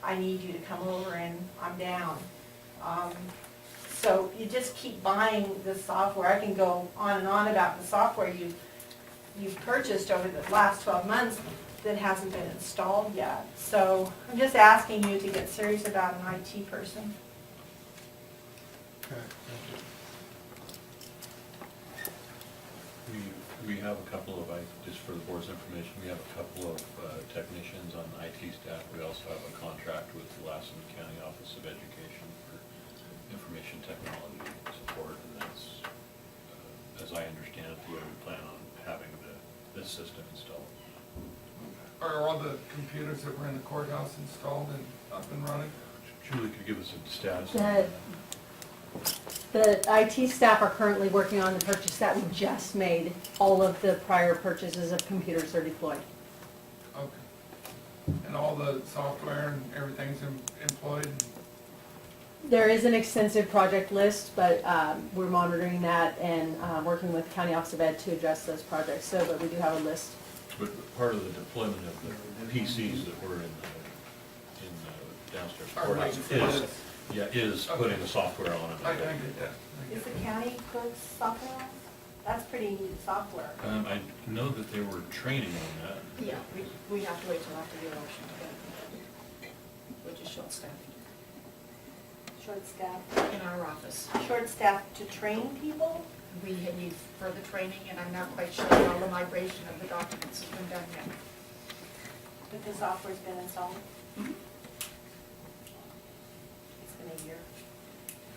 I need you to come over and I'm down. So you just keep buying the software. I can go on and on about the software you've purchased over the last 12 months that hasn't been installed yet. So I'm just asking you to get serious about an IT person. Okay, thank you. We have a couple of, just for the board's information, we have a couple of technicians on IT staff. We also have a contract with the Lassen County Office of Education for information technology support, and that's, as I understand it, the way we plan on having this system installed. Are all the computers that were in the courthouse installed and up and running? Julie could give us a status on That- that. The IT staff are currently working on the purchase that we just made. All of the prior purchases of computers are deployed. Okay. And all the software and everything's employed? There is an extensive project list, but we're monitoring that and working with County Office of Ed to address those projects. So, but we do have a list. But part of the deployment of the PCs that were in the downstairs Are courthouse waiting for is putting the software on I it. get that. I Is get the county clerk's software? That's pretty neat software. I know that they were training on that. Yeah, we have to wait till after the election to get it, which is short staffed Short staff. in our office. Short staff to train people? We need further training, and I'm not quite sure how all the migration of the documents has been done yet. But the software's been installed? Mhm. It's been a year.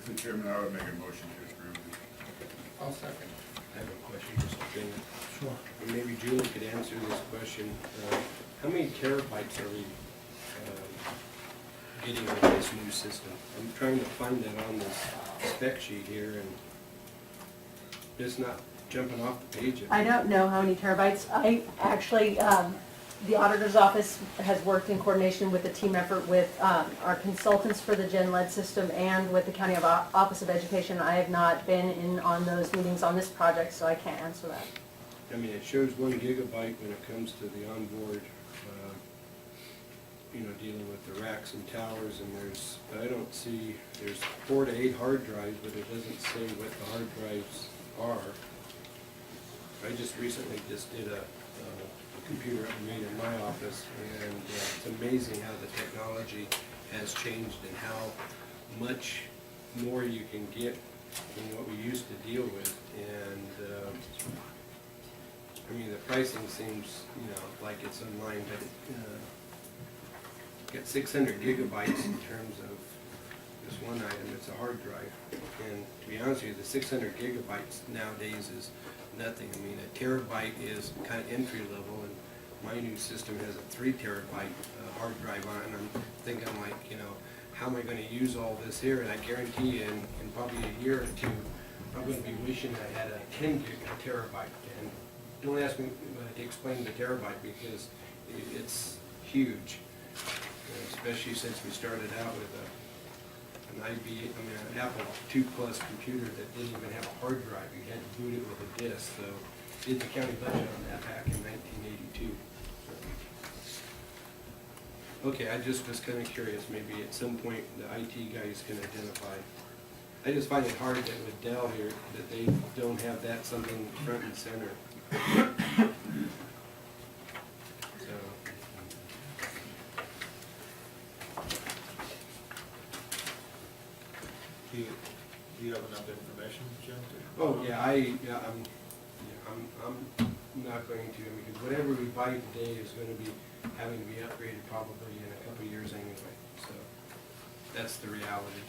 Mr. Chairman, I would make a motion to approve this. I'll second. I have a question, Mr. Chairman. Sure. And maybe Julie could answer this question. How many terabytes are we getting with this new system? I'm trying to find it on this spec sheet here, and it's not jumping off the page. I don't know how many terabytes. I actually, the auditor's office has worked in coordination with the team effort with our consultants for the Gen Lead system and with the County Office of Education. I have not been in on those meetings on this project, so I can't answer that. I mean, it shows 1 gigabyte when it comes to the onboard, dealing with the racks and towers, and I don't see, there's 4 to 8 hard drives, but it doesn't say what the hard drives are. I just recently did a computer upgrade in my office, and it's amazing how the technology has changed and how much more you can get than what we used to deal with. And I mean, the pricing seems, like it's in line, but get 600 gigabytes in terms of this one item. It's a hard drive, and to be honest with you, the 600 gigabytes nowadays is nothing. I mean, a terabyte is kind of entry level, and my new system has a 3 terabyte hard drive on it, and I'm thinking like, how am I going to use all this here? And I guarantee you, in probably a year or two, I'm going to be wishing I had a 10 gig terabyte. And don't ask me to explain the terabyte, because it's huge, especially since we started out with an Apple II Plus computer that didn't even have a hard drive. You had to boot it with a disk. So did the county budget on that back in 1982. So. Okay, I just was kind of curious. Maybe at some point the IT guys can identify. I just find it hard that with Dell here that they don't have that something front and center. So. Do you have enough information, Jim? Oh, yeah, I'm not going to, because whatever we buy today is going to be having to be upgraded probably in a couple of years anyway, so that's the reality.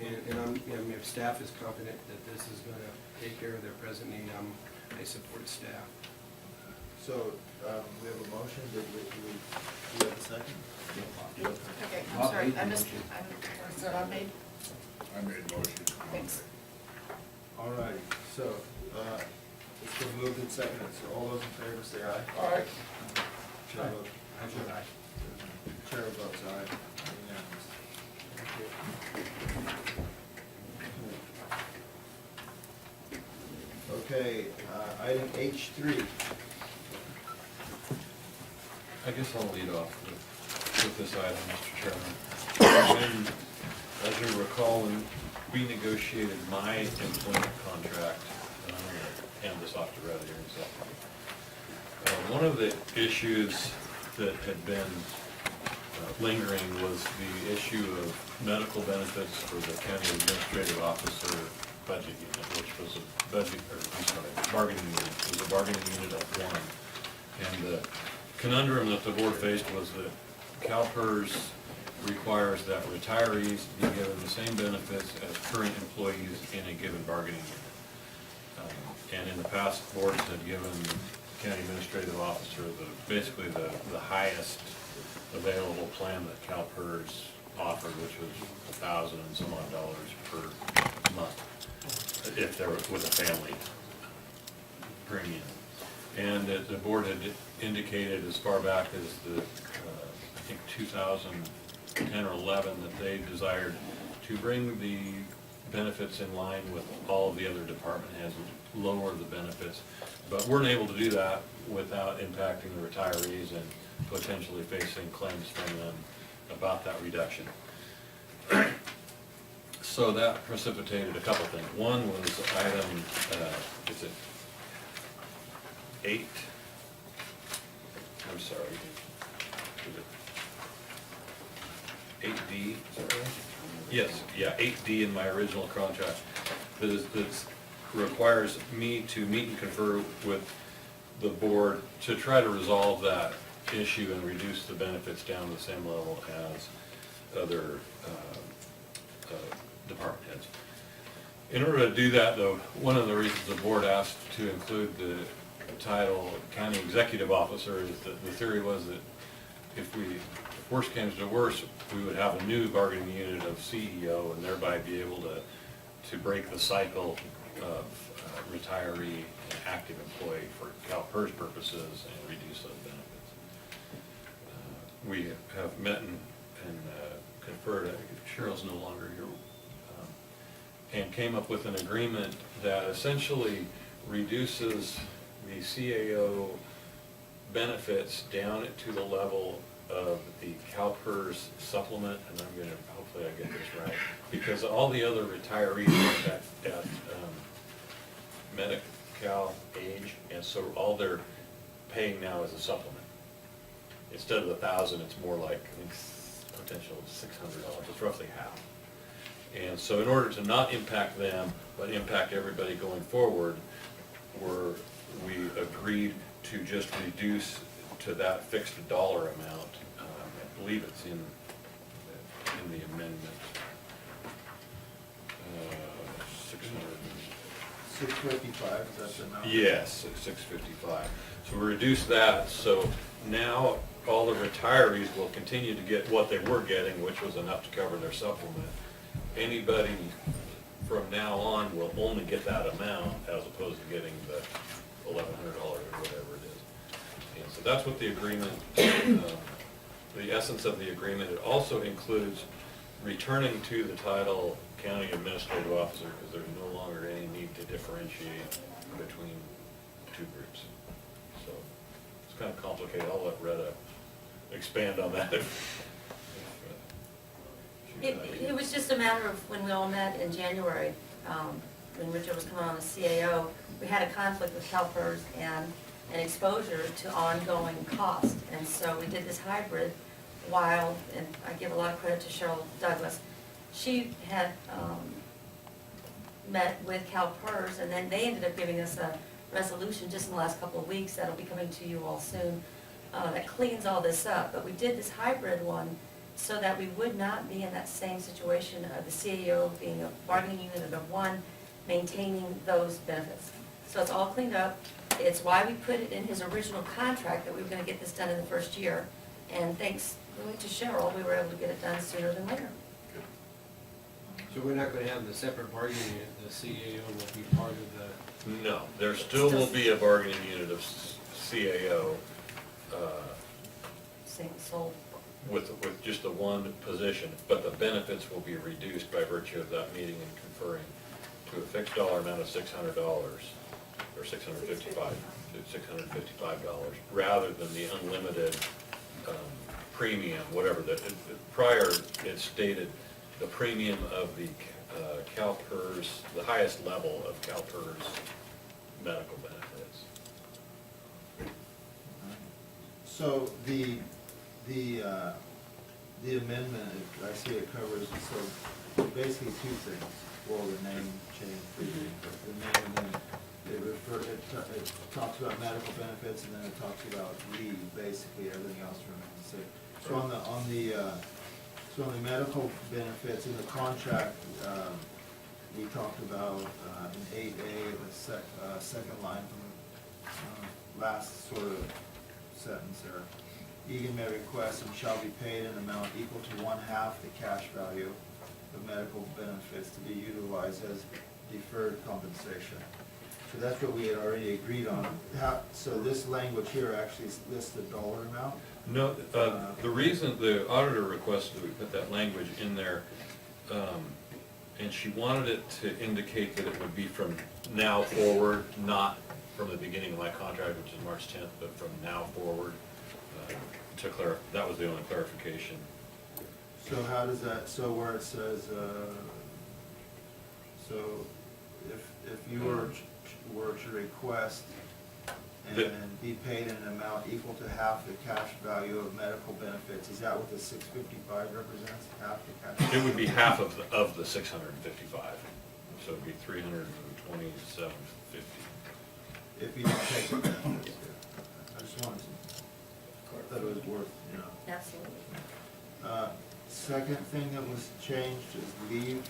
And if staff is confident that this is going to take care of their present need, I support staff. So, we have a motion, do you have a second? Okay, I'm Bob sorry, made the I missed, motion. is that I made? I made a motion. Thanks. All righty, so, it's been moved and seconded, so all those in favor say aye. All right. Chair votes, Chair votes aye, unanimous. Okay, item H3. I guess I'll lead off with with this item, Mr. Chairman. When, as you recall, when we negotiated my employment contract, and I'm gonna hand this off to Red here in a second. One of the issues that had been lingering was the issue of medical benefits for the county administrative officer budget unit, which was a budget, or I'm sorry, bargaining unit. It was a bargaining unit of one. And the conundrum that the board faced was that CalPERS requires that retirees be given the same benefits as current employees in a given bargaining unit. And in the past, boards had given county administrative officer basically the highest available plan that CalPERS offered, which was $1,000 and some odd per month, if there was with a family premium. And the board had indicated as far back as I think 2010 or 11, that they desired to bring the benefits in line with all of the other department heads, lower the benefits, but weren't able to do that without impacting the retirees and potentially facing claims from them about that reduction. So that precipitated a couple things. One was item, is it 8? I'm sorry. Is it 8D, is that right? Yes, yeah, 8D in my original contract. That requires me to meet and confer with the board to try to resolve that issue and reduce the benefits down to the same level as other department heads. In order to do that, though, one of the reasons the board asked to include the title county executive officer is that the theory was that if worse came to worse, we would have a new bargaining unit of CEO and thereby be able to break the cycle of retiree and active employee for CalPERS purposes and reduce those benefits. We have met and conferred, Cheryl's no longer here, and came up with an agreement that essentially reduces the CAO benefits down to the level of the CalPERS supplement, and I'm going to, hopefully I get this right, because all the other retirees are at Medi-Cal age, and so all they're paying now is a supplement. Instead of $1,000, it's more like, I think, potential $600. It's roughly half. And so in order to not impact them, but impact everybody going forward, we agreed to just reduce to that fixed dollar amount. I believe it's in the amendment. 600. 655, is that the amount? Yes, 655. So we reduced that, so now all the retirees will continue to get what they were getting, which was enough to cover their supplement. Anybody from now on will only get that amount as opposed to getting the $1,100 or whatever it is. And so that's what the agreement, the essence of the agreement. It also includes returning to the title county administrative officer, because there's no longer any need to differentiate between two groups. So it's kind of complicated. I'll let Retta expand on that. It was just a matter of when we all met in January, when Richard was coming on as CAO, we had a conflict with CalPERS and an exposure to ongoing cost. And so we did this hybrid while, and I give a lot of credit to Cheryl Douglas, she had met with CalPERS, and then they ended up giving us a resolution just in the last couple of weeks that'll be coming to you all soon, that cleans all this up. But we did this hybrid one so that we would not be in that same situation of the CAO being a bargaining unit of one, maintaining those benefits. So it's all cleaned up. It's why we put it in his original contract that we were gonna get this done in the first year. And thanks really to Cheryl, we were able to get it done sooner than later. So we're not gonna have the separate bargaining unit, the CAO will be part of the, No, there still will be a bargaining unit of CAO Same soul. with just the one position, but the benefits will be reduced by virtue of that meeting and conferring to a fixed dollar amount of $600, or $655, rather than the unlimited premium, whatever, prior it stated the premium of the CalPERS, the highest level of CalPERS medical benefits. So the amendment, I see it covers, so basically two things. Well, the name change, but the name, and then it talks about medical benefits, and then it talks about leave, basically, everything else remains the same. So on the medical benefits in the contract, we talked about in 8A, the second line from the last sort of sentence there. Egan may request and shall be paid an amount equal to 1/2 the cash value of medical benefits to be utilized as deferred compensation. So that's what we had already agreed on. So this language here actually lists the dollar amount? No, the reason the auditor requested we put that language in there, and she wanted it to indicate that it would be from now forward, not from the beginning of my contract, which is March 10th, but from now forward, that was the only clarification. So how does that, so where it says, so if you were to request and be paid an amount equal to 1/2 the cash value of medical benefits, is that what the 655 represents, 1/2 the cash? It would be half of the 655, so it'd be 327.50. If you don't take the benefits, yeah. I just wanted to, I thought it was worth, you know. Absolutely. Second thing that was changed is leave.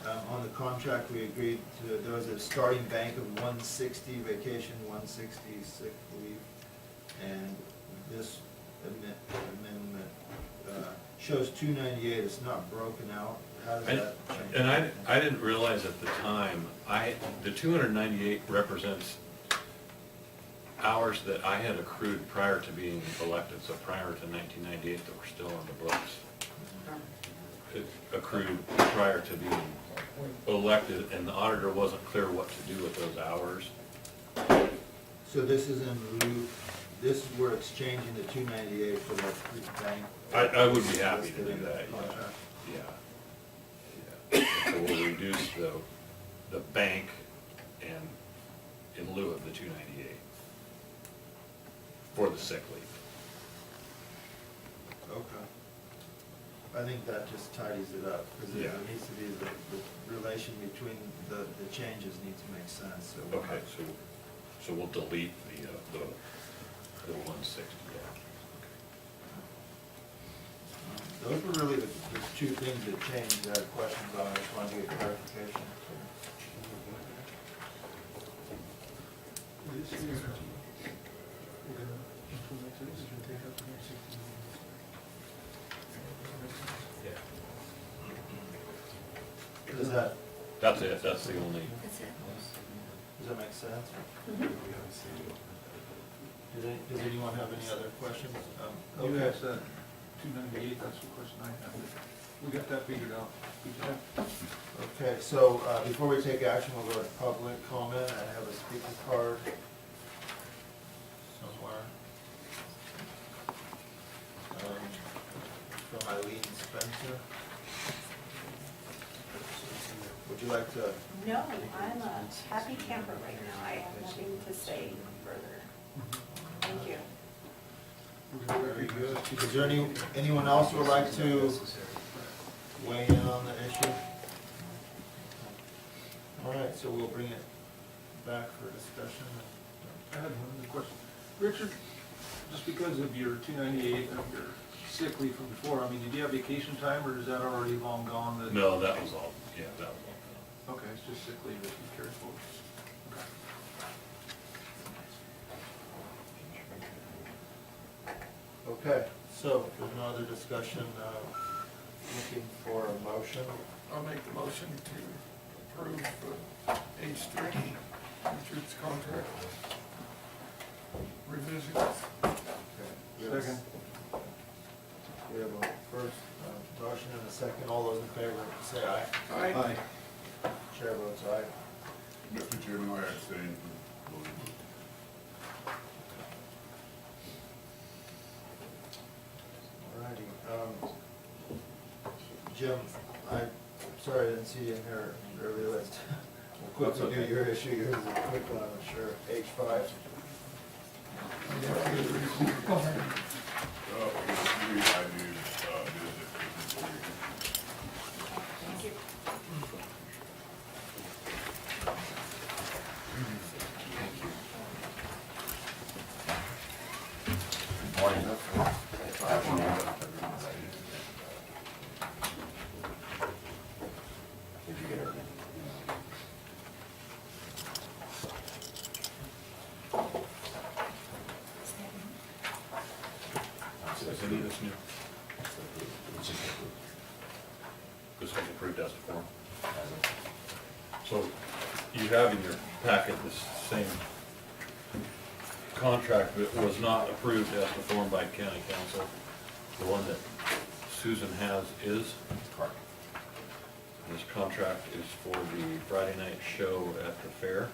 On the contract, we agreed to, there was a starting bank of 160 vacation, 160 sick leave. And this amendment shows 298, it's not broken out. How does that change? And I didn't realize at the time, the 298 represents hours that I had accrued prior to being elected, so prior to 1998 that were still on the books. It accrued prior to being elected, and the auditor wasn't clear what to do with those hours. So this is in lieu, this is where it's changing the 298 for the bank. I would be happy to listed do in the that, contract. yeah. So we'll reduce the bank and in lieu of the 298 for the sick leave. Okay. I think that just tidies it up, because Yeah. there needs to be, the relation between the changes need to make sense, so. we'll Okay, have- so we'll delete the 160, yeah. Those were really the two things that changed, that I had questions on, I just wanted to get clarification. Does that, That's it, that's the only, That's it. does that make sense? Mhm. Does anyone have any other questions? You Okay. asked that 298, that's the question I have. We got that figured out. Good job. Okay, so before we take action, we'll go to public comment. I have a speaker card somewhere. From Eileen Spencer. Would you like to? No, I'm a happy camper right now. I have nothing to say further. Thank you. Very good. Is there anyone else who would like to weigh in on the issue? All right, so we'll bring it back for discussion. I had one other question. Richard, just because of your 298 and your sick leave from before, I mean, did you have vacation time, or is that already long gone? no, that was all, yeah, that was all. Okay, it's just sick leave that you cared for. Okay. Okay, so if there's no other discussion, looking for a motion. I'll make the motion to approve H3, Richard's contract revisions. We have a- Second. We have a first motion and a second. All those in favor, say aye. Aye. Chair votes aye. Mr. Chairman, I abstain from voting. All Jim, I'm sorry I didn't see you in your early list. We'll quickly do your issue, yours is a quick one, I'm sure. H5. Go ahead. Thank you. Is any of this new? This was approved as to form. So you have in your packet this same contract that was not approved as to form by county council. The one that Susan has is. Correct. This contract is for the Friday night show at the fair.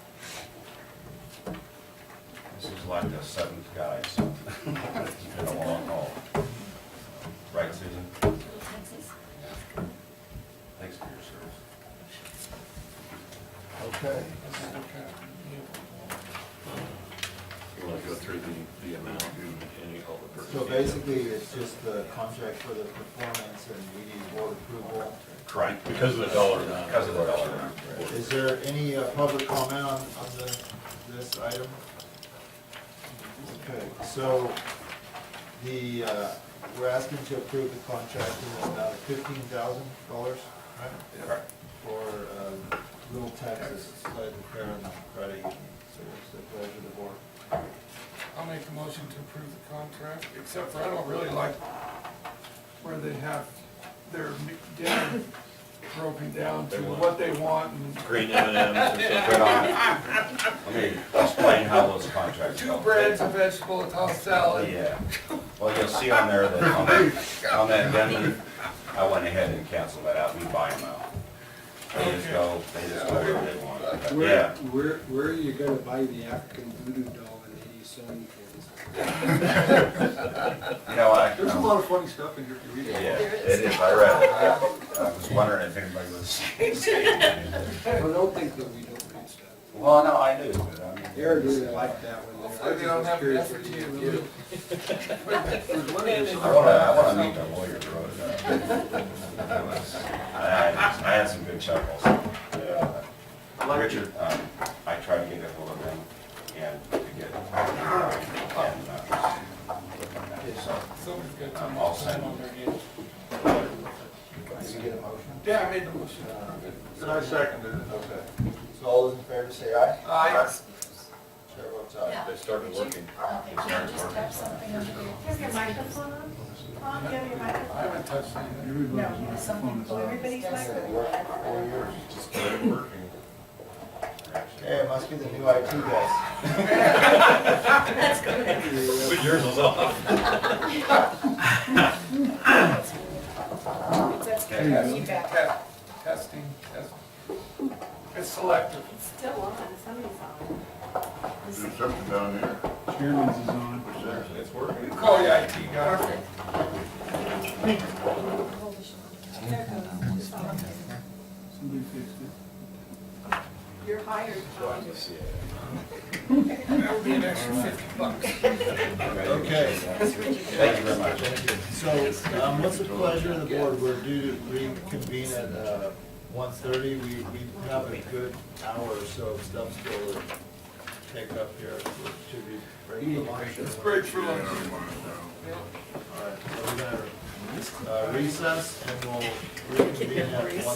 This is like the seventh guy, so it's been a long haul. Right, Susan? Texas. Thanks for your service. Okay. You want to go through the amount and all the purchase. So basically, it's just the contract for the performance and we need board approval. Correct. Because of the dollar amount. Because of the dollar amount. Is there any public comment on this item? Okay, so we're asking to approve the contract in the amount of $15,000, right? Correct. For Little Texas, sled and fair on Friday evening. So it's the pleasure of the board. I'll make a motion to approve the contract, except for I don't really like where they have their dinner broken down to what they want and Green M&Ms and stuff. Put on, let me explain how those contracts two go. breads, a vegetable, a tossed salad. Yeah, well, you'll see on there that on that vendor, I went ahead and canceled that out, we buy them out. They just go wherever they want. Yeah, Where are you gonna buy the African voodoo doll and 80 son kids? you know, There's a lot of funny stuff in here if you read it. yeah, it is, I read it. I was wondering if anybody was saying anything. Well, don't think that we don't read stuff. Well, no, I do, but I mean. Aaron really liked that one. Hopefully they don't have an effort to you. I wanna meet the lawyer who wrote it up. I had some good chuckles. Richard, I tried to get a hold of him and to get, so, Somebody's got time I'll send on their hands. Did you get a motion? Yeah, I made the motion. And I seconded it. Okay. So all those in favor say aye? Aye. Chair votes aye. They started working. Okay, can you just tap something under here? Is your microphone on? Tom, do you have your I microphone? haven't touched anything. No, something, so everybody's microphone. just started working. Okay, it must be the new IT guys. That's good. But yours was off. Testing. It's selective. It's still on, somebody's on. There's something down there. Chairman's is on. What's that? It's working. Call the IT guy. There it goes. It's on. Somebody fixed it. You're hired, Tom. That would be an extra $50. Okay, Thank you very much. so what's the pleasure of the board? We're due to reconvene at 1:30. We have a good hour or so of stuff still to take up here. Should we break for lunch? Let's break for lunch. All right, so we're gonna recess and we'll reconvene at 1:30.